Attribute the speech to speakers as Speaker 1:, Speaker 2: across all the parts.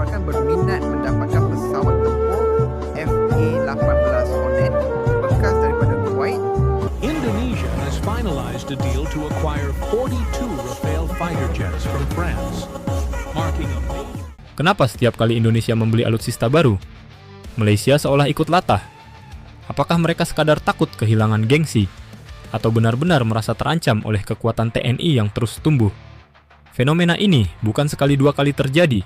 Speaker 1: merupakan berminat mendapatkan pesawat tempur FA-18 Hornet bekas daripada Kuwait.
Speaker 2: Indonesia has finalized a deal to acquire 42 Rafale fighter jets from France, marking a major...
Speaker 3: Kenapa setiap kali Indonesia membeli alutsista baru, Malaysia seolah ikut latah? Apakah mereka sekadar takut kehilangan gengsi, atau benar-benar merasa terancam oleh kekuatan TNI yang terus tumbuh? Fenomena ini bukan sekali dua kali terjadi.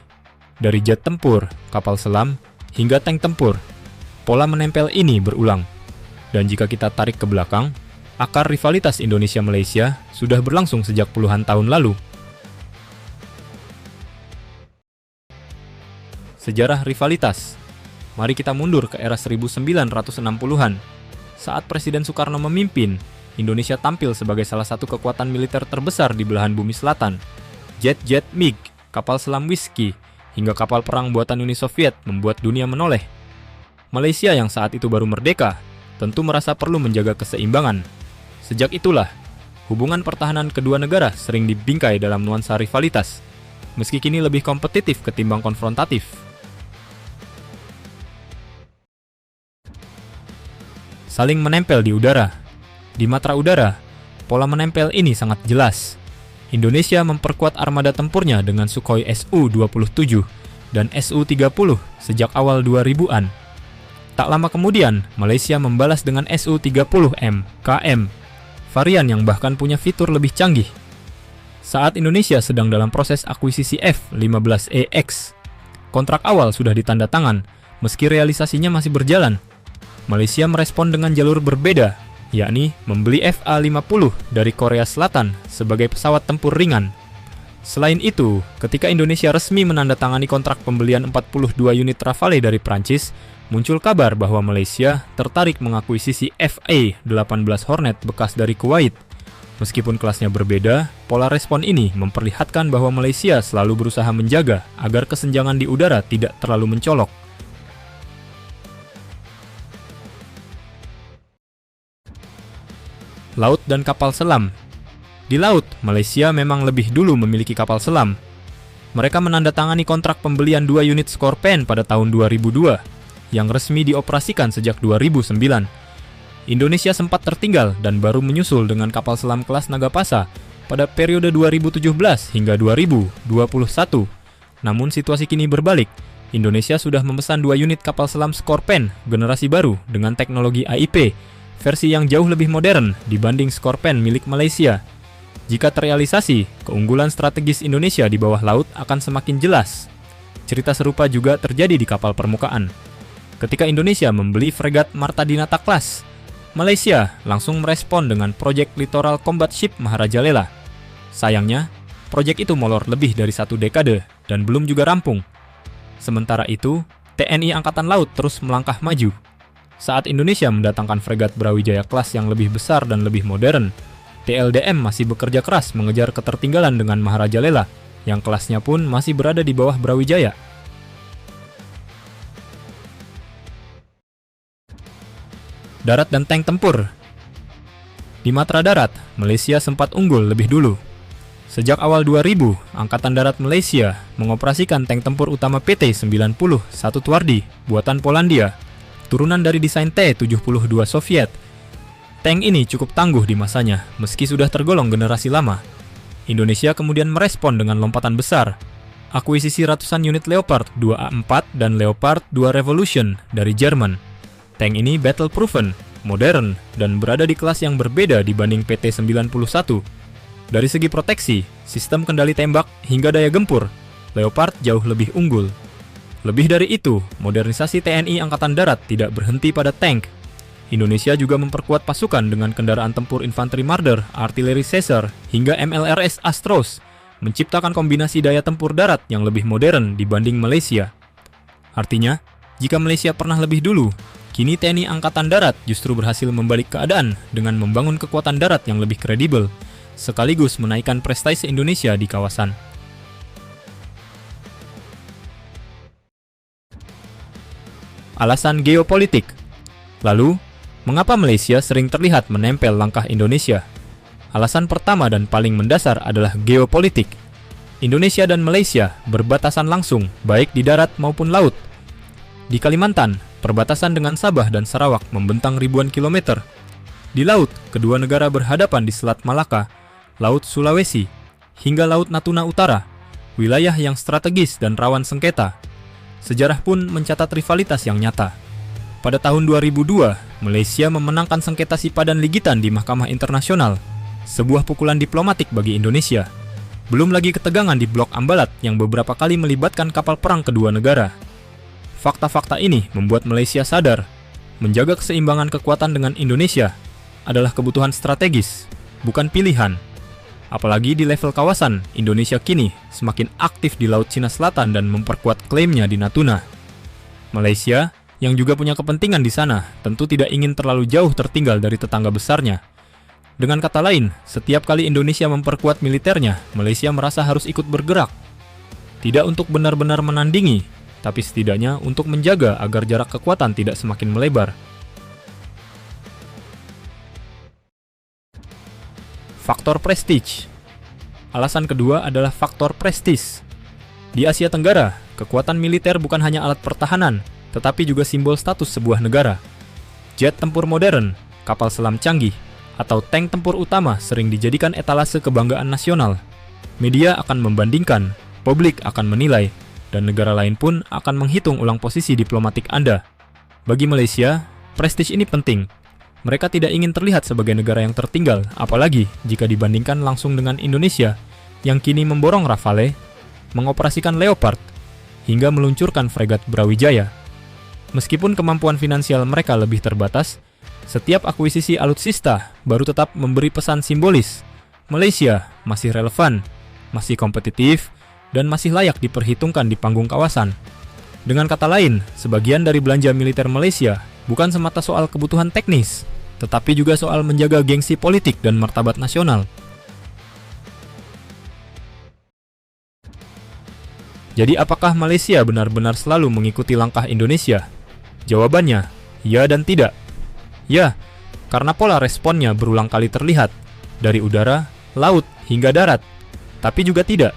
Speaker 3: Dari jet tempur, kapal selam, hingga tank tempur, pola menempel ini berulang. Dan jika kita tarik ke belakang, akar rivalitas Indonesia-Malaysia sudah berlangsung sejak puluhan tahun lalu. Sejarah rivalitas. Mari kita mundur ke era 1960-an. Saat Presiden Soekarno memimpin, Indonesia tampil sebagai salah satu kekuatan militer terbesar di belahan bumi selatan. Jet-jet MiG, kapal selam Whiskey, hingga kapal perang buatan Uni Soviet membuat dunia menoleh. Malaysia yang saat itu baru merdeka, tentu merasa perlu menjaga keseimbangan. Sejak itulah, hubungan pertahanan kedua negara sering dibingkai dalam nuansa rivalitas, meski kini lebih kompetitif ketimbang konfrontatif. Saling menempel di udara. Di matra udara, pola menempel ini sangat jelas. Indonesia memperkuat armada tempurnya dengan Sukhoi Su-27 dan Su-30 sejak awal 2000-an. Tak lama kemudian, Malaysia membalas dengan Su-30M KM, varian yang bahkan punya fitur lebih canggih. Saat Indonesia sedang dalam proses akuisisi F-15EX, kontrak awal sudah ditanda tangan, meski realisasinya masih berjalan. Malaysia merespon dengan jalur berbeda, yakni membeli FA-50 dari Korea Selatan sebagai pesawat tempur ringan. Selain itu, ketika Indonesia resmi menandatangani kontrak pembelian 42 unit Rafale dari Prancis, muncul kabar bahwa Malaysia tertarik mengakuisisi FA-18 Hornet bekas dari Kuwait. Meskipun kelasnya berbeda, pola respon ini memperlihatkan bahwa Malaysia selalu berusaha menjaga agar kesenjangan di udara tidak terlalu mencolok. Laut dan kapal selam. Di laut, Malaysia memang lebih dulu memiliki kapal selam. Mereka menandatangani kontrak pembelian 2 unit Scorpène pada tahun 2002, yang resmi dioperasikan sejak 2009. Indonesia sempat tertinggal dan baru menyusul dengan kapal selam kelas Nagapasa pada periode 2017 hingga 2021. Namun situasi kini berbalik. Indonesia sudah memesan 2 unit kapal selam Scorpène generasi baru dengan teknologi AIP, versi yang jauh lebih modern dibanding Scorpène milik Malaysia. Jika terrealisasi, keunggulan strategis Indonesia di bawah laut akan semakin jelas. Cerita serupa juga terjadi di kapal permukaan. Ketika Indonesia membeli fregat Marta Dinata Class, Malaysia langsung merespon dengan proyek Littoral Combat Ship Maharajalela. Sayangnya, proyek itu molor lebih dari 1 dekade dan belum juga rampung. Sementara itu, TNI Angkatan Laut terus melangkah maju. Saat Indonesia mendatangkan fregat Brawijaya Class yang lebih besar dan lebih modern, TLDM masih bekerja keras mengejar ketertinggalan dengan Maharajalela, yang kelasnya pun masih berada di bawah Brawijaya. Darat dan tank tempur. Di matra darat, Malaysia sempat unggul lebih dulu. Sejak awal 2000, Angkatan Darat Malaysia mengoperasikan tank tempur utama PT-90 Satuwardi buatan Polandia, turunan dari desain T-72 Soviet. Tank ini cukup tangguh di masanya, meski sudah tergolong generasi lama. Indonesia kemudian merespon dengan lompatan besar, akuisisi ratusan unit Leopard 2A4 dan Leopard 2 Revolution dari Jerman. Tank ini battle-proven, modern, dan berada di kelas yang berbeda dibanding PT-91. Dari segi proteksi, sistem kendali tembak, hingga daya gempur, Leopard jauh lebih unggul. Lebih dari itu, modernisasi TNI Angkatan Darat tidak berhenti pada tank. Indonesia juga memperkuat pasukan dengan kendaraan tempur infanteri Marder, artileri Caesar, hingga MLRS Astros, menciptakan kombinasi daya tempur darat yang lebih modern dibanding Malaysia. Artinya, jika Malaysia pernah lebih dulu, kini TNI Angkatan Darat justru berhasil membalik keadaan dengan membangun kekuatan darat yang lebih kredibel, sekaligus menaikkan prestasi Indonesia di kawasan. Alasan geopolitik. Lalu, mengapa Malaysia sering terlihat menempel langkah Indonesia? Alasan pertama dan paling mendasar adalah geopolitik. Indonesia dan Malaysia berbatasan langsung, baik di darat maupun laut. Di Kalimantan, perbatasan dengan Sabah dan Sarawak membentang ribuan kilometer. Di laut, kedua negara berhadapan di Selat Malaka, Laut Sulawesi, hingga Laut Natuna Utara, wilayah yang strategis dan rawan sengketa. Sejarah pun mencatat rivalitas yang nyata. Pada tahun 2002, Malaysia memenangkan sengketa Sipadan Ligitan di Mahkamah Internasional, sebuah pukulan diplomatik bagi Indonesia. Belum lagi ketegangan di Blok Ambalat yang beberapa kali melibatkan kapal perang kedua negara. Fakta-fakta ini membuat Malaysia sadar, menjaga keseimbangan kekuatan dengan Indonesia adalah kebutuhan strategis, bukan pilihan. Apalagi di level kawasan, Indonesia kini semakin aktif di Laut Cina Selatan dan memperkuat klaimnya di Natuna. Malaysia, yang juga punya kepentingan di sana, tentu tidak ingin terlalu jauh tertinggal dari tetangga besarnya. Dengan kata lain, setiap kali Indonesia memperkuat militernya, Malaysia merasa harus ikut bergerak. Tidak untuk benar-benar menandingi, tapi setidaknya untuk menjaga agar jarak kekuatan tidak semakin melebar. Faktor prestige. Alasan kedua adalah faktor prestis. Di Asia Tenggara, kekuatan militer bukan hanya alat pertahanan, tetapi juga simbol status sebuah negara. Jet tempur modern, kapal selam canggih, atau tank tempur utama sering dijadikan etalase kebanggaan nasional. Media akan membandingkan, publik akan menilai, dan negara lain pun akan menghitung ulang posisi diplomatik Anda. Bagi Malaysia, prestis ini penting. Mereka tidak ingin terlihat sebagai negara yang tertinggal, apalagi jika dibandingkan langsung dengan Indonesia, yang kini memborong Rafale, mengoperasikan Leopard, hingga meluncurkan fregat Brawijaya. Meskipun kemampuan finansial mereka lebih terbatas, setiap akuisisi alutsista baru tetap memberi pesan simbolis. Malaysia masih relevan, masih kompetitif, dan masih layak diperhitungkan di panggung kawasan. Dengan kata lain, sebagian dari belanja militer Malaysia bukan semata soal kebutuhan teknis, tetapi juga soal menjaga gengsi politik dan martabat nasional. Jadi apakah Malaysia benar-benar selalu mengikuti langkah Indonesia? Jawabannya, ya dan tidak. Ya, karena pola responnya berulang kali terlihat, dari udara, laut, hingga darat. Tapi juga tidak,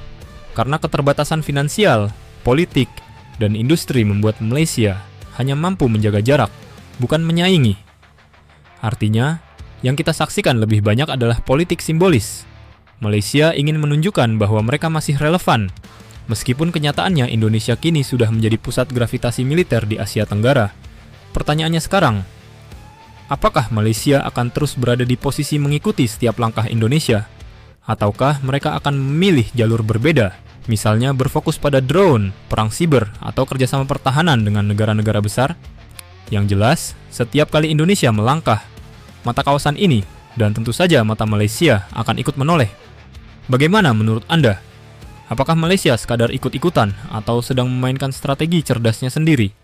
Speaker 3: karena keterbatasan finansial, politik, dan industri membuat Malaysia hanya mampu menjaga jarak, bukan menyaingi. Artinya, yang kita saksikan lebih banyak adalah politik simbolis. Malaysia ingin menunjukkan bahwa mereka masih relevan, meskipun kenyataannya Indonesia kini sudah menjadi pusat gravitasi militer di Asia Tenggara. Pertanyaannya sekarang, apakah Malaysia akan terus berada di posisi mengikuti setiap langkah Indonesia? Ataukah mereka akan memilih jalur berbeda, misalnya berfokus pada drone, perang siber, atau kerjasama pertahanan dengan negara-negara besar? Yang jelas, setiap kali Indonesia melangkah, mata kawasan ini, dan tentu saja mata Malaysia akan ikut menoleh. Bagaimana menurut Anda? Apakah Malaysia sekadar ikut-ikutan atau sedang memainkan strategi cerdasnya sendiri?